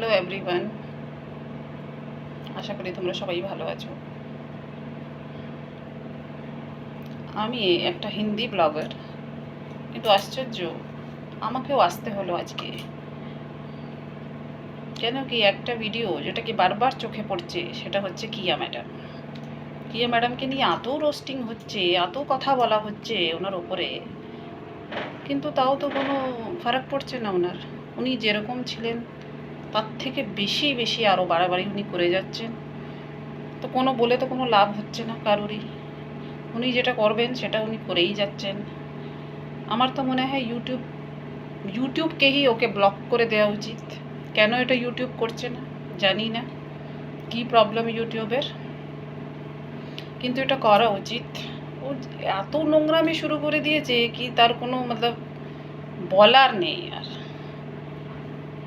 Hello everyone, আশা করি তোমরা সবাই ভালো আছো। আমি একটা হিন্দি ব্লগার, কিন্তু আশ্চর্য আমাকেও আসতে হলো আজকে। কেন কি একটা ভিডিও যেটা কি বারবার চোখে পড়ছে, সেটা হচ্ছে কিয়া ম্যাডাম। কিয়া ম্যাডামকে নিয়ে এত রোস্টিং হচ্ছে, এত কথা বলা হচ্ছে ওনার ওপরে, কিন্তু তাও তো কোনো ফারাক পড়ছে না ওনার। উনি যেরকম ছিলেন তার থেকে বেশি বেশি আরও বাড়াবাড়ি উনি করে যাচ্ছেন। তো কোনো বলে তো কোনো লাভ হচ্ছে না কারোরই। উনি যেটা করবেন সেটা উনি করেই যাচ্ছেন। আমার তো মনে হয় ইউটিউবকেই ওকে ব্লক করে দেওয়া উচিত। কেন এটা ইউটিউব করছে না জানি না, কি প্রবলেম ইউটিউবের, কিন্তু এটা করা উচিত। ও এত নোংরামি শুরু করে দিয়েছে কি তার কোনো মতলব বলার নেই আর।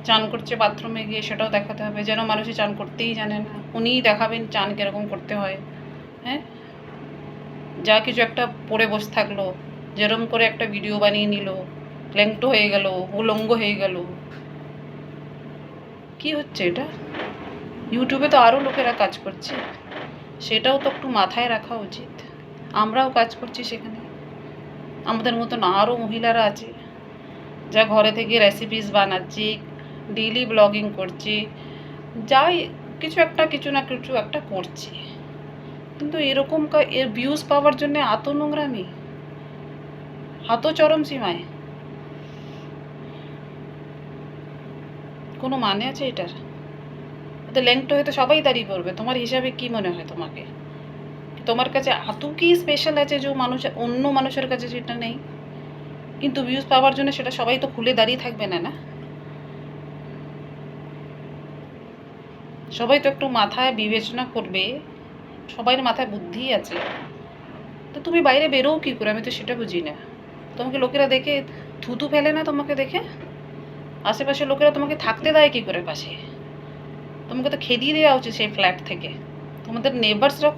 চান করছে বাথরুমে গিয়ে, সেটাও দেখাতে হবে, যেন মানুষই চান করতেই জানে না, উনিই দেখাবেন চান কীরকম করতে হয়। হ্যাঁ, যা কিছু একটা পড়ে বসে থাকলো, যেরম করে একটা ভিডিও বানিয়ে নিল, ল্যাংটো হয়ে গেল, উলঙ্গ হয়ে গেল। কি হচ্ছে এটা? ইউটিউবে তো আরও লোকেরা কাজ করছে, সেটাও তো একটু মাথায় রাখা উচিত। আমরাও কাজ করছি সেখানে, আমাদের মতন আরও মহিলারা আছে যা ঘরে থেকে রেসিপিস বানাচ্ছে, ডেইলি ব্লগিং করছে, যাই কিছু না কিছু একটা করছে। কিন্তু এরকম এর ভিউজ পাওয়ার জন্য এত নোংরামি, এত চরম সীমায়, কোনো মানে আছে এটার? তো ল্যাংটো হয়ে তো সবাই দাঁড়িয়ে পড়বে। তোমার হিসাবে কি মনে হয় তোমাকে? তোমার কাছে এত কি স্পেশাল আছে যে অন্য মানুষের কাছে সেটা নেই? কিন্তু ভিউজ পাওয়ার জন্য সেটা সবাই তো খুলে দাঁড়িয়ে থাকবে না, না? সবাই তো একটু মাথায় বিবেচনা করবে, সবাইয়ের মাথায় বুদ্ধি আছে। তো তুমি বাইরে বেরোও কী করে? আমি তো সেটা বুঝি না। তোমাকে লোকেরা দেখে থুতু ফেলে না? তোমাকে দেখে আশেপাশের লোকেরা তোমাকে থাকতে দেয় কী করে পাশে? তোমাকে তো খেদিয়ে দেওয়া উচিত সেই ফ্ল্যাট থেকে। তোমাদের নেবার্সরা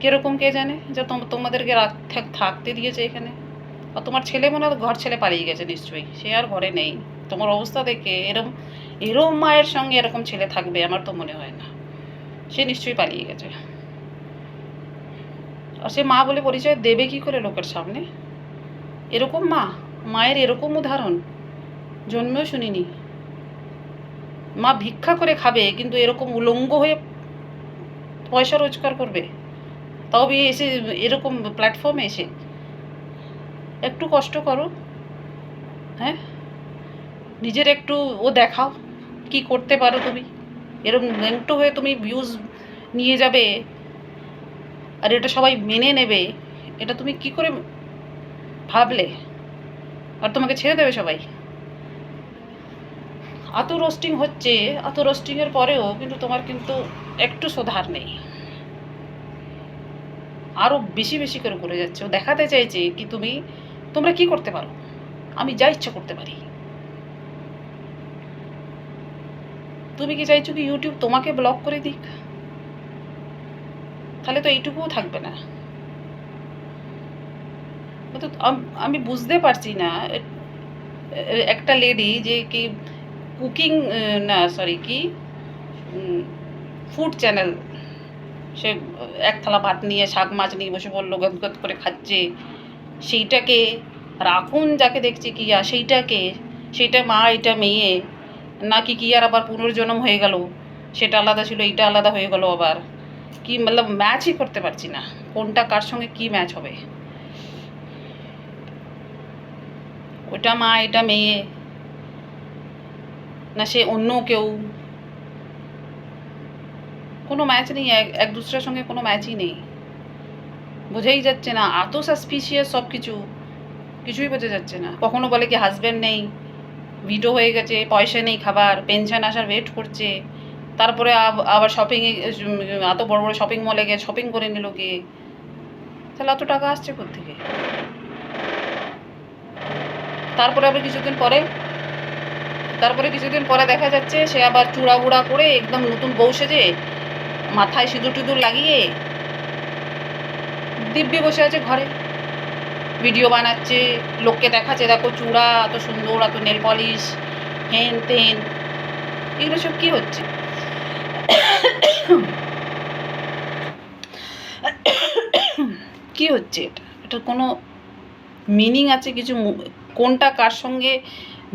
কীরকম কে জানে যে তোমাদেরকে থাকতে দিয়েছে এখানে। আর তোমার ছেলে মনে হয় ঘর ছেলে পালিয়ে গেছে নিশ্চয়ই, সে আর ঘরে নেই। তোমার অবস্থা দেখে এরম মায়ের সঙ্গে এরকম ছেলে থাকবে আমার তো মনে হয় না। সে নিশ্চয়ই পালিয়ে গেছে। আর সে মা বলে পরিচয় দেবে কি করে লোকের সামনে? এরকম মায়ের এরকম উদাহরণ জন্মেও শুনিনি। মা ভিক্ষা করে খাবে, কিন্তু এরকম উলঙ্গ হয়ে পয়সা রোজগার করবে, তাও এসে এরকম প্ল্যাটফর্মে এসে। একটু কষ্ট করো, হ্যাঁ, নিজের একটু দেখাও কি করতে পারো তুমি। এরকম ল্যাংটো হয়ে তুমি ভিউজ নিয়ে যাবে আর এটা সবাই মেনে নেবে, এটা তুমি কি করে ভাবলে? আর তোমাকে ছেড়ে দেবে সবাই? এত রোস্টিং হচ্ছে, এত রোস্টিংয়ের পরেও কিন্তু তোমার কিন্তু একটু সুধার নেই, আরও বেশি বেশি করে যাচ্ছে। ও দেখাতে চাইছে কি তোমরা কি করতে পারো, আমি যা ইচ্ছা করতে পারি। তুমি কি চাইছো কি ইউটিউব তোমাকে ব্লক করে দিক? তাহলে তো এইটুকুও থাকবে না। তো আমি বুঝতে পারছি না, একটা লেডি যে কি কুকিং, না সরি কি ফুড চ্যানেল, সে এক থালা ভাত নিয়ে শাক মাছ নিয়ে বসে পড়লো, গদগদ করে খাচ্ছে, সেইটাকে রাখুন যাকে দেখছি কিয়া, সেইটা মা এটা মেয়ে নাকি কিয়ার আবার পুনর্জন্ম হয়ে গেল, সেটা আলাদা ছিল এইটা আলাদা হয়ে গেল আবার, কি মতলব ম্যাচই করতে পারছি না কোনটা কার সঙ্গে কি ম্যাচ হবে। ওটা মা এটা মেয়ে, না সে অন্য কেউ, কোনো ম্যাচ নেই, এক দুসরার সঙ্গে কোনো ম্যাচই নেই। বোঝাই যাচ্ছে না, এত সাসপিশিয়াস সব কিছুই বোঝা যাচ্ছে না। কখনো বলে কি হাজব্যান্ড নেই, ভিটো হয়ে গেছে, পয়সা নেই খাবার, পেনশন আসার ওয়েট করছে, তারপরে আবার শপিংয়ে, এত বড় বড় শপিং মলে গিয়ে শপিং করে নিল কে? তাহলে এত টাকা আসছে কোত্থেকে? তারপরে কিছুদিন পরে দেখা যাচ্ছে সে আবার চূড়া গুড়া করে একদম নতুন বউ সেজে, মাথায় সিঁদুর টিঁদুর লাগিয়ে দিব্যি বসে আছে ঘরে, ভিডিও বানাচ্ছে, লোককে দেখাচ্ছে দেখো চূড়া এত সুন্দর, এত নেল পলিশ, হেন তেন। এগুলো সব কি হচ্ছে? কি হচ্ছে এটা? এটার কোনো মিনিং আছে কিছু? কোনটা কার সঙ্গে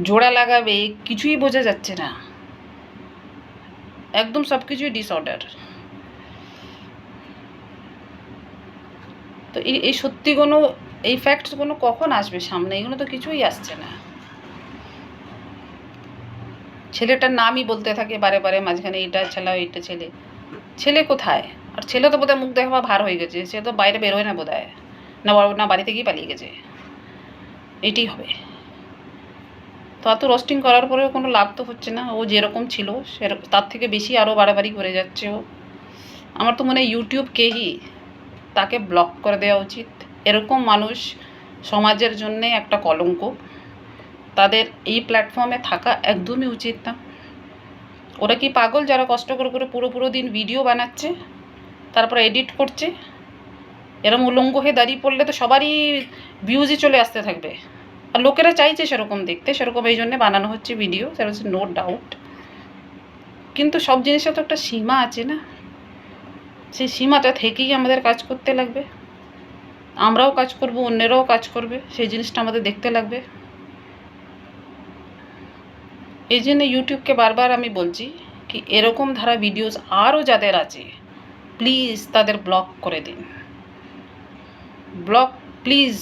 জোড়া লাগাবে কিছুই বোঝা যাচ্ছে না। একদম সব কিছুই ডিসঅর্ডার। তো এই সত্যি কোনো এই ফ্যাক্টসগুলো কখন আসবে সামনে? এগুলো তো কিছুই আসছে না। ছেলেটার নামই বলতে থাকে বারে বারে মাঝখানে, এটা ছেলে এইটা ছেলে। ছেলে কোথায়? আর ছেলে তো বোধহয় মুখ দেখা ভার হয়ে গেছে, সে তো বাইরে বেরোয় না বোধহয়, না বাড়ি থেকেই পালিয়ে গেছে। এটাই হবে। তো এত রোস্টিং করার পরেও কোনো লাভ তো হচ্ছে না। ও যেরকম ছিল সেরকম তার থেকে বেশি আরও বাড়াবাড়ি করে যাচ্ছে ও। আমার তো মনে হয় ইউটিউবকেই তাকে ব্লক করে দেওয়া উচিত। এরকম মানুষ সমাজের জন্যে একটা কলঙ্ক। তাদের এই প্ল্যাটফর্মে থাকা একদমই উচিত না। ওরা কি পাগল যারা কষ্ট করে করে পুরো দিন ভিডিও বানাচ্ছে, তারপর এডিট করছে? এরম উলঙ্গ হয়ে দাঁড়িয়ে পড়লে তো সবারই ভিউজই চলে আসতে থাকবে। আর লোকেরা চাইছে সেরকম দেখতে, সেরকম এই জন্যে বানানো হচ্ছে ভিডিও, সেটা হচ্ছে নো ডাউট। কিন্তু সব জিনিসের তো একটা সীমা আছে না? সেই সীমাটা থেকেই আমাদের কাজ করতে লাগবে। আমরাও কাজ করব, অন্যেরাও কাজ করবে, সেই জিনিসটা আমাদের দেখতে লাগবে। এই জন্য ইউটিউবকে বারবার আমি বলছি কি এরকম ধারা ভিডিওস আরও যাদের আছে प्लीज़ ताদের ब्लॉक করে দিন। Block please.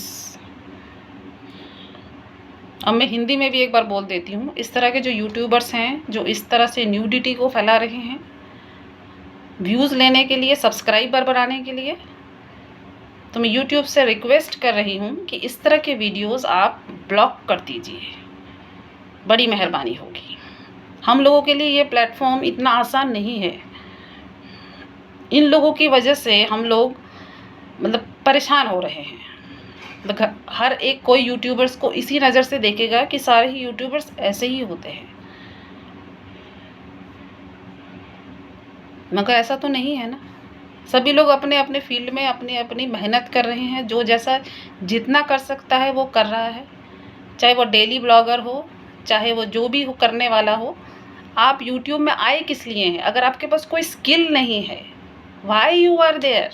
अब मैं हिंदी में भी एक बार बोल देती हूँ, इस तरह के जो यूट्यूबर्स हैं जो इस तरह से न्यूडिटी को फैला रहे हैं व्यूज़ लेने के लिए, सब्सक्राइबर बढ़ाने के लिए, तो मैं यूट्यूब से रिक्वेस्ट कर रही हूँ कि इस तरह के वीडियोस आप ब्लॉक कर दीजिए, बड़ी मेहरबानी होगी। हम लोगों के लिए ये प्लेटफॉर्म इतना आसान नहीं है। इन लोगों की वजह से हम लोग मतलब परेशान हो रहे हैं। हर एक कोई यूट्यूबर्स को इसी नज़र से देखेगा कि सारे ही यूट्यूबर्स ऐसे ही होते हैं, मगर ऐसा तो नहीं है ना। सभी लोग अपने अपने फील्ड में अपनी अपनी मेहनत कर रहे हैं, जो जैसा जितना कर सकता है वो कर रहा है, चाहे वो डेली ब्लॉगर हो, चाहे वो जो भी हो करने वाला हो। आप यूट्यूब में आए किस लिए हैं? अगर आपके पास कोई स्किल नहीं है, व्हाई यू आर देयर?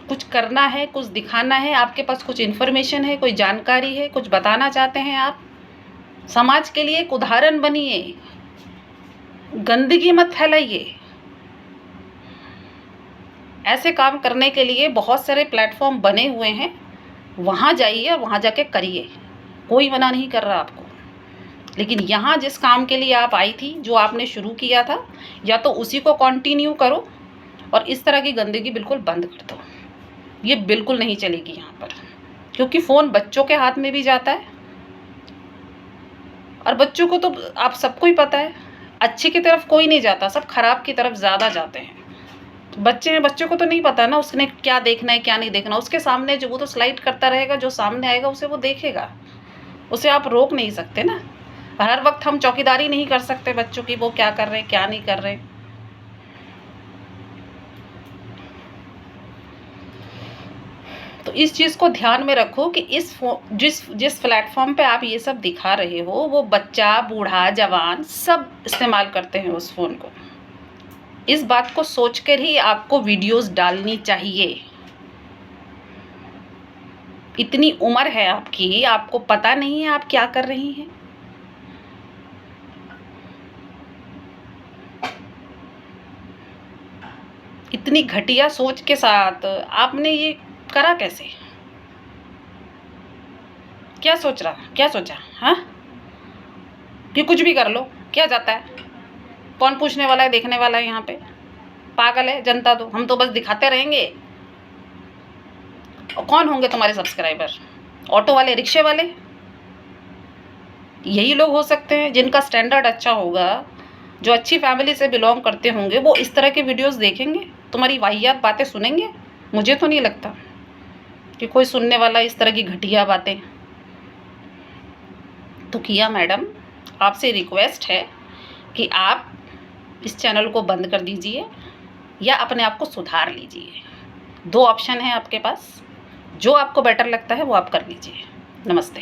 कुछ करना है, कुछ दिखाना है, आपके पास कुछ इन्फॉर्मेशन है, कोई जानकारी है, कुछ बताना चाहते हैं आप, समाज के लिए एक उदाहरण बनिए, गंदगी मत फैलाइए। ऐसे काम करने के लिए बहुत सारे प्लेटफॉर्म बने हुए हैं, वहाँ जाइए और वहाँ जाके करिए, कोई मना नहीं कर रहा आपको। लेकिन यहाँ जिस काम के लिए आप आई थी, जो आपने शुरू किया था, या तो उसी को कंटिन्यू करो और इस तरह की गंदगी बिल्कुल बंद कर दो। ये बिल्कुल नहीं चलेगी यहाँ पर, क्योंकि फ़ोन बच्चों के हाथ में भी जाता है, और बच्चों को तो आप सबको ही पता है अच्छे की तरफ कोई नहीं जाता, सब खराब की तरफ ज़्यादा जाते हैं। तो बच्चे को तो नहीं पता ना उसने क्या देखना है क्या नहीं देखना। उसके सामने जो वो तो स्लाइड करता रहेगा, जो सामने आएगा उसे वो देखेगा, उसे आप रोक नहीं सकते ना। हर वक्त हम चौकीदारी नहीं कर सकते बच्चों की, वो क्या कर रहे हैं क्या नहीं कर रहे। तो इस चीज़ को ध्यान में रखो कि जिस प्लेटफॉर्म पे आप ये सब दिखा रहे हो, वो बच्चा बूढ़ा जवान सब इस्तेमाल करते हैं उस फ़ोन को। इस बात को सोचकर ही आपको वीडियोस डालनी चाहिए। इतनी उम्र है आपकी, आपको पता नहीं है आप क्या कर रही हैं? इतनी घटिया सोच के साथ आपने ये करा कैसे? क्या सोचा? हाँ, कि कुछ भी कर लो, क्या जाता है? कौन पूछने वाला है, देखने वाला है यहाँ पे? पागल है जनता तो, हम तो बस दिखाते रहेंगे। और कौन होंगे तुम्हारे सब्सक्राइबर? ऑटो वाले, रिक्शे वाले, यही लोग हो सकते हैं जिनका स्टैंडर्ड अच्छा होगा, जो अच्छी फैमिली से बिलोंग करते होंगे, वो इस तरह के वीडियोस देखेंगे, तुम्हारी वाहियात बातें सुनेंगे? मुझे तो नहीं लगता कि कोई सुनने वाला इस तरह की घटिया बातें। तो किया मैडम, आपसे रिक्वेस्ट है कि आप इस चैनल को बंद कर दीजिए या अपने आप को सुधार लीजिए। 2 ऑप्शन है आपके पास, जो आपको बेटर लगता है वो आप कर लीजिए। नमस्ते।